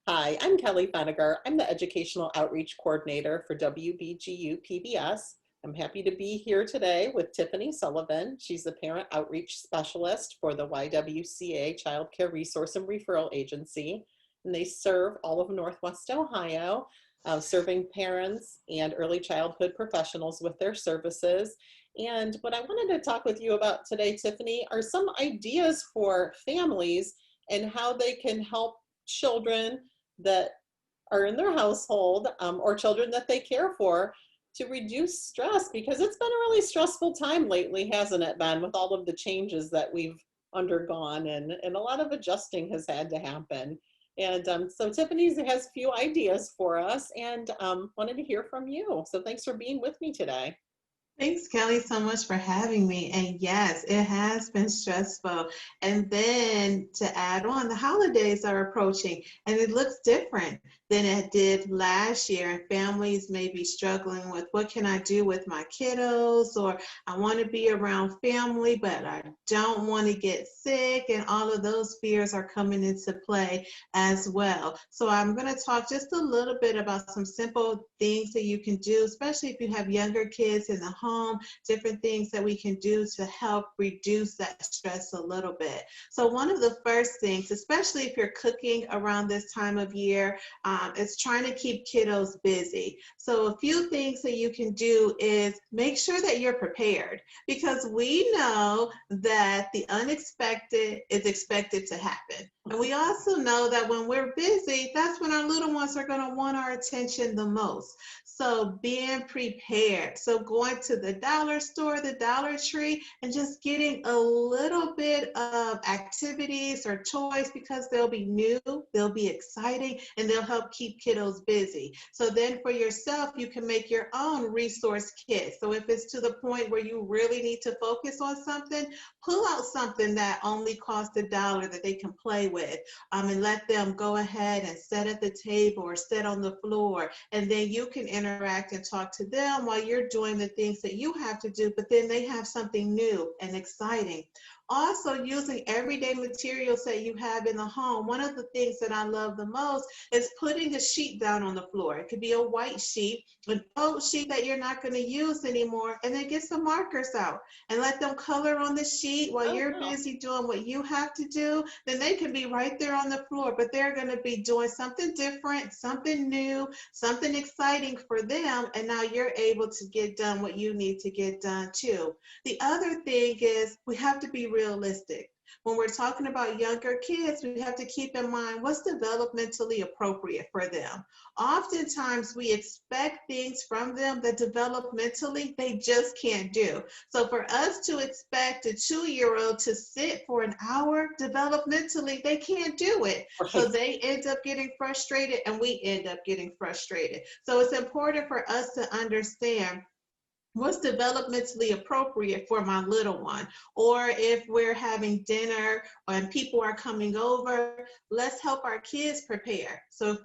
Hi, I'm Kelly Feniger. I'm the Educational Outreach Coordinator for WBGU-PBS. I'm happy to be here today with Tiffany Sullivan. She's the Parent Outreach Specialist for the YWCA Child Care Resource and Referral Agency, and they serve all of Northwest Ohio, serving parents and early childhood professionals with their services. And what I wanted to talk with you about today, Tiffany, are some ideas for families and how they can help children that are in their household or children that they care for to reduce stress, because it's been a really stressful time lately, hasn't it been, with all of the changes that we've undergone, and a lot of adjusting has had to happen. And so Tiffany has a few ideas for us and wanted to hear from you. So thanks for being with me today. Thanks, Kelly, so much for having me. And yes, it has been stressful. And then to add on, the holidays are approaching and it looks different than it did last year. And families may be struggling with what can I do with my kiddos, or I want to be around family, but I don't want to get sick. And all of those fears are coming into play as well. So I'm going to talk just a little bit about some simple things that you can do, especially if you have younger kids in the home, different things that we can do to help reduce that stress a little bit. So one of the first things, especially if you're cooking around this time of year, is trying to keep kiddos busy. So a few things that you can do is make sure that you're prepared, because we know that the unexpected is expected to happen. And we also know that when we're busy, that's when our little ones are going to want our attention the most. So being prepared. So going to the dollar store, the Dollar Tree, and just getting a little bit of activities or toys, because they'll be new, they'll be exciting, and they'll help keep kiddos busy. So then for yourself, you can make your own resource kit. So if it's to the point where you really need to focus on something, pull out something that only costs $1 that they can play with, and let them go ahead and sit at the table or sit on the floor, and then you can interact and talk to them while you're doing the things that you have to do, but then they have something new and exciting. Also, using everyday materials that you have in the home. One of the things that I love the most is putting a sheet down on the floor. It could be a white sheet, an old sheet that you're not going to use anymore, and then get some markers out and let them color on the sheet while you're Wow. busy doing what you have to do. Then they can be right there on the floor, but they're going to be doing something different, something new, something exciting for them, and now you're able to get done what you need to get done too. The other thing is we have to be realistic. When we're talking about younger kids, we have to keep in mind what's developmentally appropriate for them. Oftentimes, we expect things from them that developmentally they just can't do. So for us to expect a 2-year-old to sit for an hour, developmentally, they can't do it. So Right. they end up getting frustrated, and we end up getting frustrated. So it's important for us to understand what's developmentally appropriate for my little one. Or if we're having dinner and people are coming over, let's help our kids prepare. So if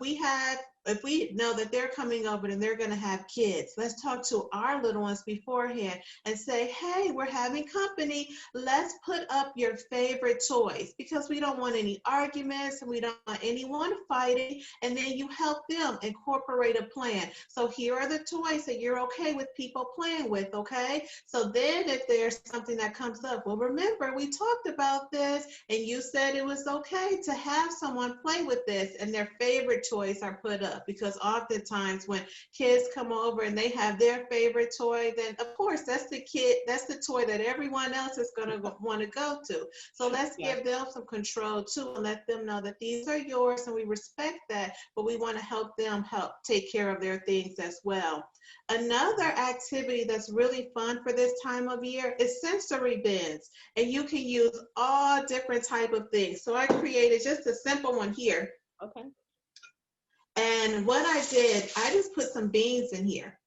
we know that they're coming over and they're going to have kids, let's talk to our little ones beforehand and say, hey, we're having company. Let's put up your favorite toys, because we don't want any arguments and we don't want anyone fighting. And then you help them incorporate a plan. So here are the toys that you're okay with people playing with, okay? So then if there's something that comes up, well, remember, we talked about this and you said it was okay to have someone play with this, and their favorite toys are put up. Because oftentimes when kids come over and they have their favorite toy, then of course that's the toy that everyone else is going to want to go to. So let's Yeah. give them some control too, and let them know that these are yours and we respect that, but we want to help them help take care of their things as well. Another activity that's really fun for this time of year is sensory bins, and you can use all different type of things. So I created just a simple one here. Okay. And what I did, I just put some beans in here.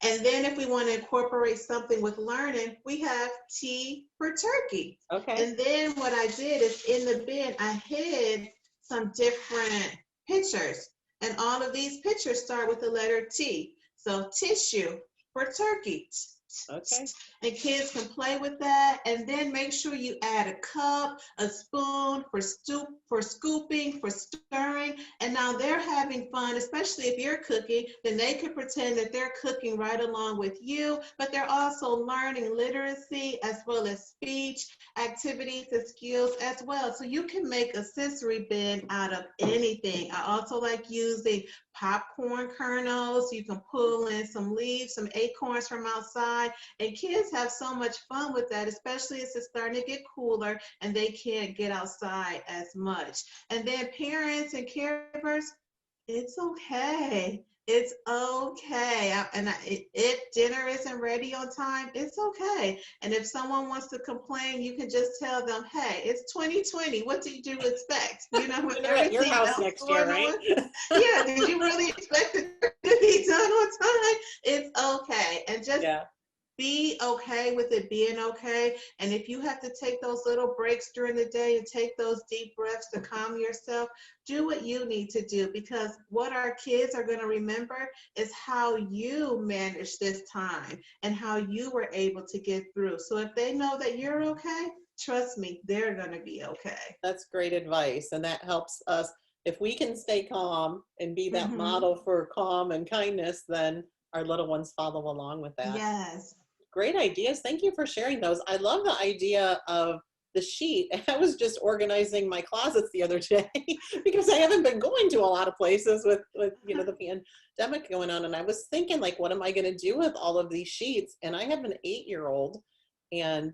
And then if we want to incorporate something with learning, we have T for turkey. Okay. And then what I did is in the bin, I hid some different pictures. And all of these pictures start with the letter T. So tissue for turkey, Okay. And kids can play with that. And then make sure you add a cup, a spoon for scooping, for stirring. And now they're having fun, especially if you're cooking, then they can pretend that they're cooking right along with you, but they're also learning literacy as well as speech, activities and skills as well. So you can make a sensory bin out of anything. I also like using popcorn kernels. You can pull in some leaves, some acorns from outside, and kids have so much fun with that, especially as it's starting to get cooler and they can't get outside as much. And then parents and caregivers, it's okay. It's okay. If dinner isn't ready on time, it's okay. And if someone wants to complain, you can just tell them, hey, it's 2020. What did you expect? You know, with Dinner at your everything house else next year, going right? on. Yeah, did you really expect it to be done on time? It's okay. And just Yeah. be okay with it being okay. And if you have to take those little breaks during the day and take those deep breaths to calm yourself, do what you need to do, because what our kids are going to remember is how you managed this time and how you were able to get through. So if they know that you're okay, trust me, they're going to be okay. That's great advice. And that helps us. If we can stay calm and be that Mm-hmm. model for calm and kindness, then our little ones follow along with that. Yes. Great ideas. Thank you for sharing those. I love the idea of the sheet. I was just organizing my closets the other day because I haven't been going to a lot of places with you know, the pandemic going on. And I was thinking, like, what am I going to do with all of these sheets? And I have an 8-year-old, and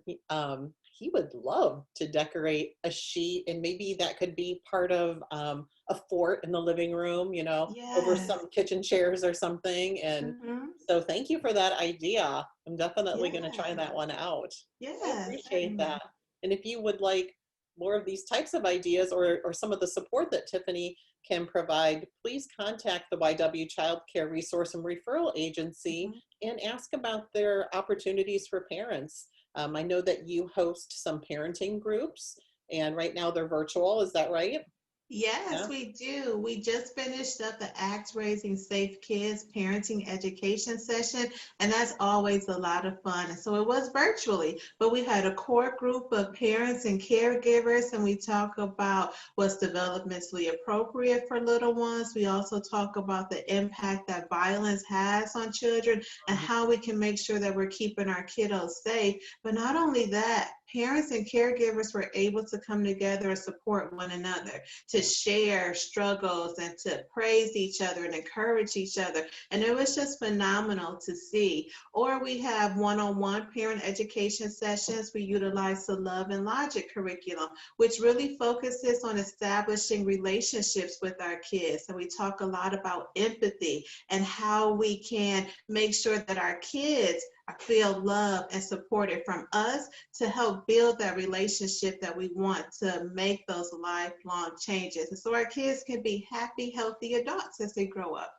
he would love to decorate a sheet, and maybe that could be part of a fort in the living room, you know, over Yes. some kitchen chairs or something. And Mm-hmm. so thank you for that idea. I'm definitely going to try that Yes. one out. I Yes. appreciate Certainly. that. And if you would like more of these types of ideas, or some of the support that Tiffany can provide, please contact the YW Child Care Resource and Referral Agency Mm-hmm. and ask about their opportunities for parents. I know that you host some parenting groups, and right now they're virtual. Is that right? Yes, Yeah. we do. We just finished up the Act Raising Safe Kids parenting education session, and that's always a lot of fun. And so it was virtually, but we had a core group of parents and caregivers, and we talk about what's developmentally appropriate for little ones. We also talk about the impact that violence has on children and Mhm. how we can make sure that we're keeping our kiddos safe. But not only that, parents and caregivers were able to come together and support one another, to share struggles and to praise each other and encourage each other. And it was just phenomenal to see. Or we have one-on-one parent education sessions. We utilize the Love and Logic curriculum, which really focuses on establishing relationships with our kids. And we talk a lot about empathy and how we can make sure that our kids feel loved and supported from us to help build that relationship that we want to make those lifelong changes. And so our kids can be happy, healthy adults as they grow up.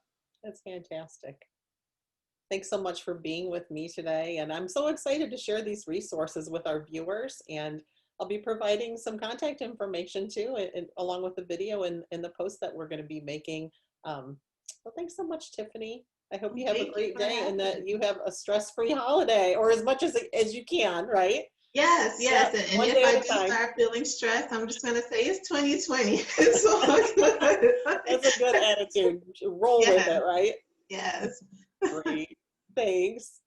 That's fantastic. Thanks so much for being with me today. And I'm so excited to share these resources with our viewers. And I'll be providing some contact information too, along with the video and the post that we're going to be making. Well, thanks so much, Tiffany. I hope you have a Thank you great for day and having that me. you have a stress-free holiday, or as much as you can, right? Yes, yes. Yep, And one if day I at a do time. start feeling stressed, I'm just going to say it's 2020. It's all That's a good good. attitude. Roll with Yes, it, right? yes. Great. Thanks.